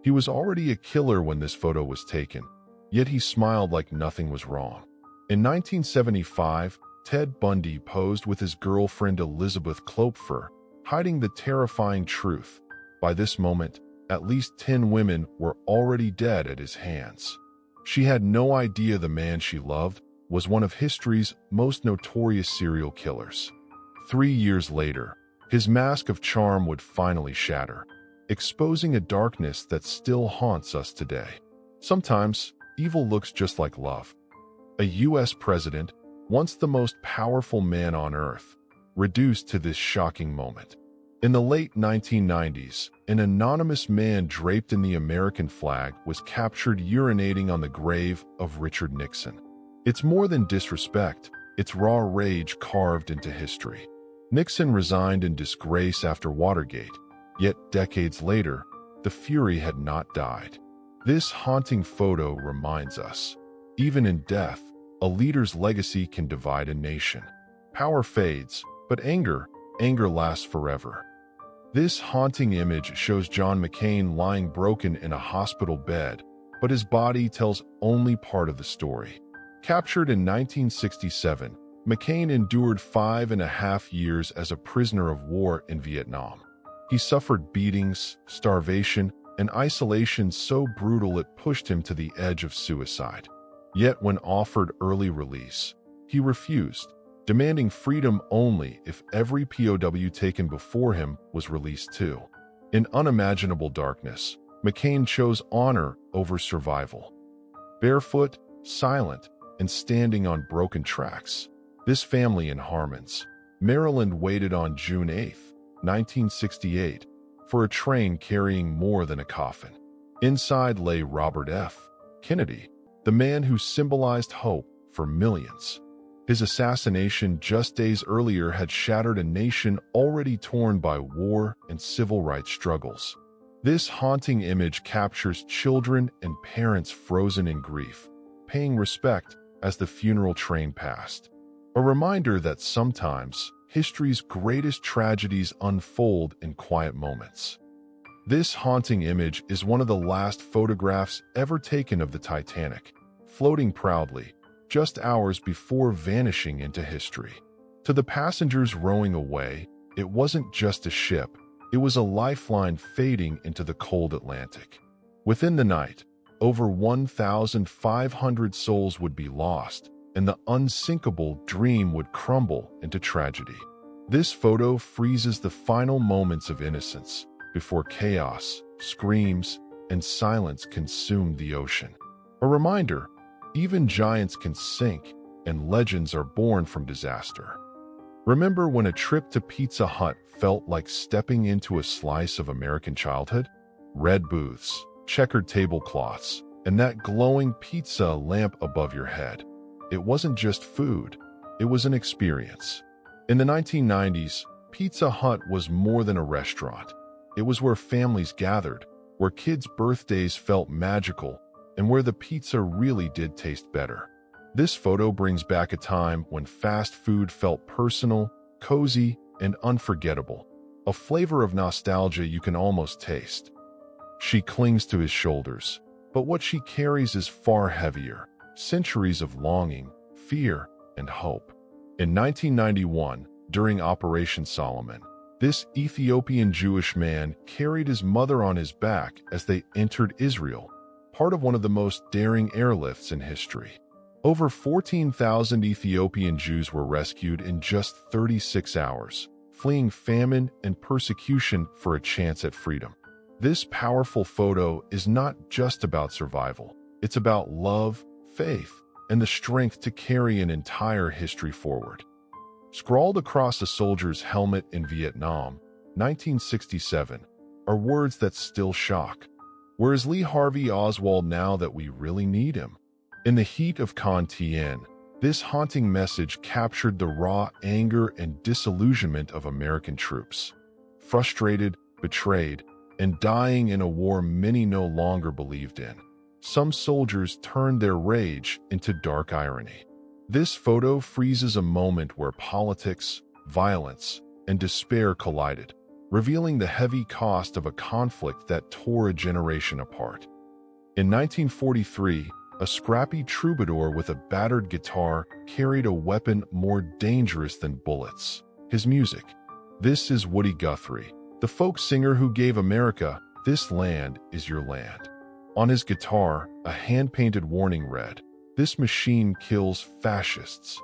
He was already a killer when this photo was taken, yet he smiled like nothing was wrong. In 1975, Ted Bundy posed with his girlfriend Elizabeth Klopfer, hiding the terrifying truth. By this moment, at least 10 women were already dead at his hands. She had no idea the man she loved was one of history's most notorious serial killers. 3 years later, his mask of charm would finally shatter, exposing a darkness that still haunts us today. Sometimes, evil looks just like love. A U.S. president, once the most powerful man on earth, reduced to this shocking moment. In the late 1990s, an anonymous man draped in the American flag was captured urinating on the grave of Richard Nixon. It's more than disrespect, it's raw rage carved into history. Nixon resigned in disgrace after Watergate, yet decades later, the fury had not died. This haunting photo reminds us, even in death, a leader's legacy can divide a nation. Power fades, but anger lasts forever. This haunting image shows John McCain lying broken in a hospital bed, but his body tells only part of the story. Captured in 1967, McCain endured 5.5 years as a prisoner of war in Vietnam. He suffered beatings, starvation, and isolation so brutal it pushed him to the edge of suicide. Yet when offered early release, he refused, demanding freedom only if every POW taken before him was released too. In unimaginable darkness, McCain chose honor over survival. Barefoot, silent, and standing on broken tracks, this family in Harmons, Maryland waited on June 8, 1968, for a train carrying more than a coffin. Inside lay Robert F. Kennedy, the man who symbolized hope for millions. His assassination just days earlier had shattered a nation already torn by war and civil rights struggles. This haunting image captures children and parents frozen in grief, paying respect as the funeral train passed. A reminder that sometimes history's greatest tragedies unfold in quiet moments. This haunting image is one of the last photographs ever taken of the Titanic, floating proudly, just hours before vanishing into history. To the passengers rowing away, it wasn't just a ship, it was a lifeline fading into the cold Atlantic. Within the night, over 1,500 souls would be lost, and the unsinkable dream would crumble into tragedy. This photo freezes the final moments of innocence before chaos, screams, and silence consumed the ocean. A reminder, even giants can sink, and legends are born from disaster. Remember when a trip to Pizza Hut felt like stepping into a slice of American childhood? Red booths, checkered tablecloths, and that glowing pizza lamp above your head. It wasn't just food, it was an experience. In the 1990s, Pizza Hut was more than a restaurant. It was where families gathered, where kids' birthdays felt magical, and where the pizza really did taste better. This photo brings back a time when fast food felt personal, cozy, and unforgettable, a flavor of nostalgia you can almost taste. She clings to his shoulders, but what she carries is far heavier, centuries of longing, fear, and hope. In 1991, during Operation Solomon, this Ethiopian Jewish man carried his mother on his back as they entered Israel, part of one of the most daring airlifts in history. Over 14,000 Ethiopian Jews were rescued in just 36 hours, fleeing famine and persecution for a chance at freedom. This powerful photo is not just about survival. It's about love, faith, and the strength to carry an entire history forward. Scrawled across a soldier's helmet in Vietnam, 1967, are words that still shock. Where is Lee Harvey Oswald now that we really need him? In the heat of Con Tien, this haunting message captured the raw anger and disillusionment of American troops. Frustrated, betrayed, and dying in a war many no longer believed in, some soldiers turned their rage into dark irony. This photo freezes a moment where politics, violence, and despair collided, revealing the heavy cost of a conflict that tore a generation apart. In 1943, a scrappy troubadour with a battered guitar carried a weapon more dangerous than bullets: his music. This is Woody Guthrie, the folk singer who gave America "This Land Is Your Land." On his guitar, a hand-painted warning read, "This machine kills fascists."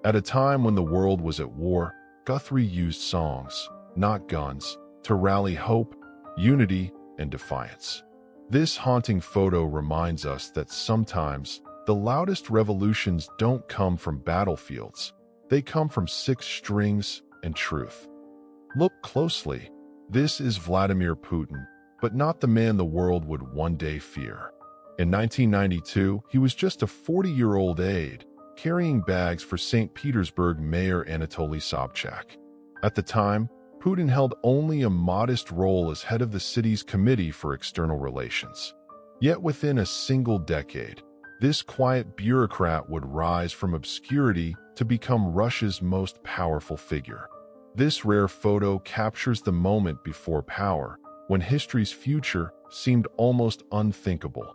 At a time when the world was at war, Guthrie used songs, not guns, to rally hope, unity, and defiance. This haunting photo reminds us that sometimes the loudest revolutions don't come from battlefields. They come from six strings and truth. Look closely. This is Vladimir Putin, but not the man the world would one day fear. In 1992, he was just a 40-year-old aide, carrying bags for St. Petersburg Mayor Anatoly Sobchak. At the time, Putin held only a modest role as head of the city's Committee for External Relations. Yet within a single decade, this quiet bureaucrat would rise from obscurity to become Russia's most powerful figure. This rare photo captures the moment before power, when history's future seemed almost unthinkable.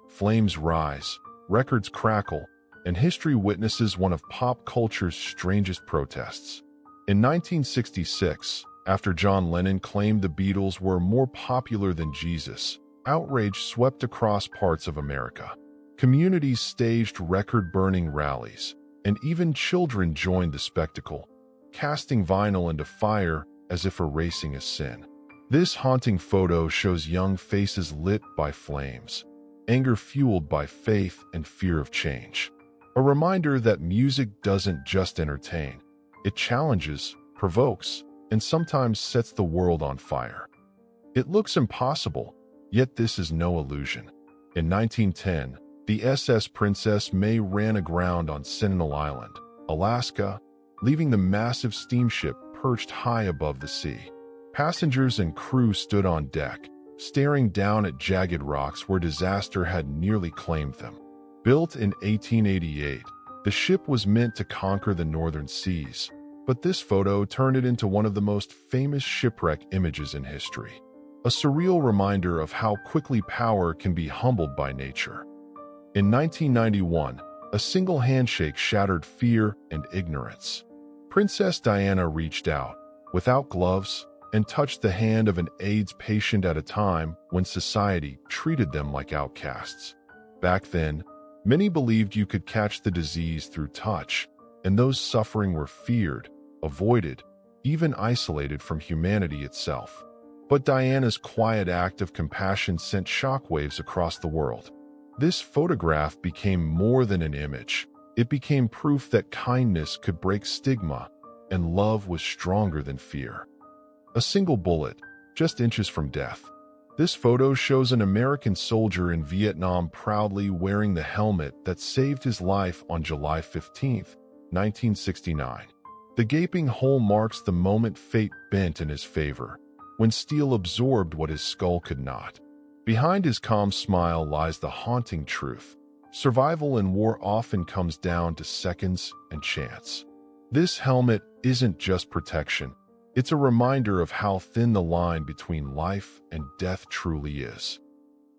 Flames rise, records crackle, and history witnesses one of pop culture's strangest protests. In 1966, after John Lennon claimed the Beatles were more popular than Jesus, outrage swept across parts of America. Communities staged record-burning rallies, and even children joined the spectacle, casting vinyl into fire as if erasing a sin. This haunting photo shows young faces lit by flames, anger fueled by faith and fear of change. A reminder that music doesn't just entertain. It challenges, provokes, and sometimes sets the world on fire. It looks impossible, yet this is no illusion. In 1910, the SS Princess May ran aground on Sentinel Island, Alaska, leaving the massive steamship perched high above the sea. Passengers and crew stood on deck, staring down at jagged rocks where disaster had nearly claimed them. Built in 1888, the ship was meant to conquer the northern seas, but this photo turned it into one of the most famous shipwreck images in history. A surreal reminder of how quickly power can be humbled by nature. In 1991, a single handshake shattered fear and ignorance. Princess Diana reached out, without gloves, and touched the hand of an AIDS patient at a time when society treated them like outcasts. Back then, many believed you could catch the disease through touch, and those suffering were feared, avoided, even isolated from humanity itself. But Diana's quiet act of compassion sent shockwaves across the world. This photograph became more than an image. It became proof that kindness could break stigma, and love was stronger than fear. A single bullet, just inches from death. This photo shows an American soldier in Vietnam proudly wearing the helmet that saved his life on July 15, 1969. The gaping hole marks the moment fate bent in his favor, when steel absorbed what his skull could not. Behind his calm smile lies the haunting truth. Survival in war often comes down to seconds and chance. This helmet isn't just protection. It's a reminder of how thin the line between life and death truly is.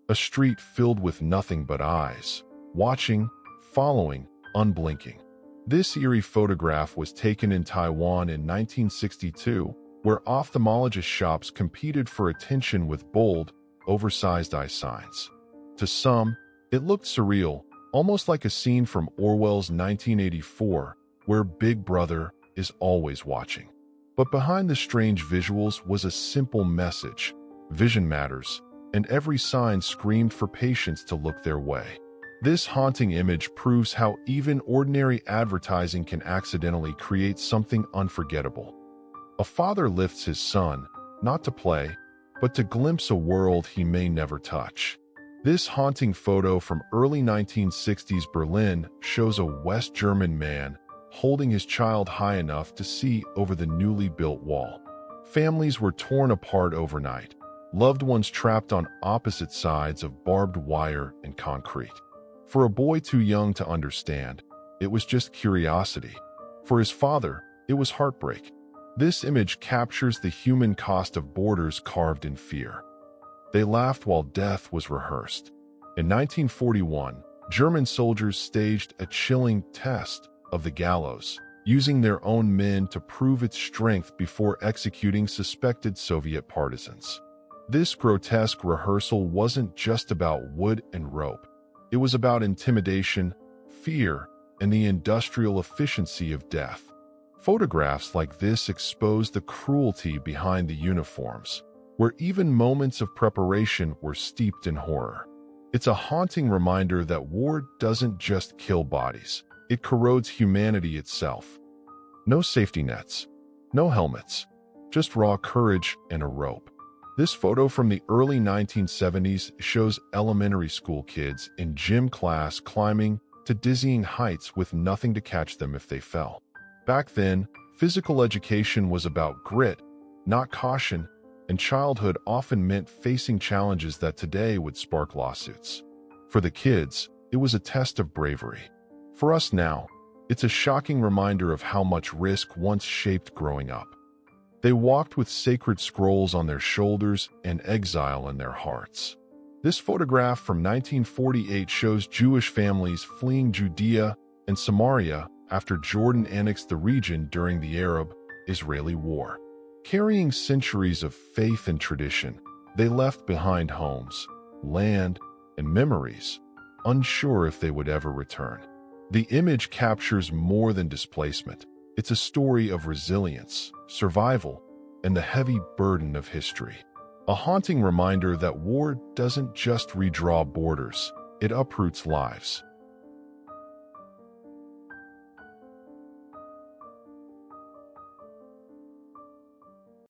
A street filled with nothing but eyes, watching, following, unblinking. This eerie photograph was taken in Taiwan in 1962, where ophthalmologist shops competed for attention with bold, oversized eye signs. To some, it looked surreal, almost like a scene from Orwell's 1984, where Big Brother is always watching. But behind the strange visuals was a simple message: vision matters, and every sign screamed for patients to look their way. This haunting image proves how even ordinary advertising can accidentally create something unforgettable. A father lifts his son, not to play, but to glimpse a world he may never touch. This haunting photo from early 1960s Berlin shows a West German man holding his child high enough to see over the newly built wall. Families were torn apart overnight, loved ones trapped on opposite sides of barbed wire and concrete. For a boy too young to understand, it was just curiosity. For his father, it was heartbreak. This image captures the human cost of borders carved in fear. They laughed while death was rehearsed. In 1941, German soldiers staged a chilling test of the gallows, using their own men to prove its strength before executing suspected Soviet partisans. This grotesque rehearsal wasn't just about wood and rope. It was about intimidation, fear, and the industrial efficiency of death. Photographs like this expose the cruelty behind the uniforms, where even moments of preparation were steeped in horror. It's a haunting reminder that war doesn't just kill bodies, it corrodes humanity itself. No safety nets, no helmets, just raw courage and a rope. This photo from the early 1970s shows elementary school kids in gym class climbing to dizzying heights with nothing to catch them if they fell. Back then, physical education was about grit, not caution, and childhood often meant facing challenges that today would spark lawsuits. For the kids, it was a test of bravery. For us now, it's a shocking reminder of how much risk once shaped growing up. They walked with sacred scrolls on their shoulders and exile in their hearts. This photograph from 1948 shows Jewish families fleeing Judea and Samaria after Jordan annexed the region during the Arab-Israeli War. Carrying centuries of faith and tradition, they left behind homes, land, and memories, unsure if they would ever return. The image captures more than displacement. It's a story of resilience, survival, and the heavy burden of history. A haunting reminder that war doesn't just redraw borders, it uproots lives.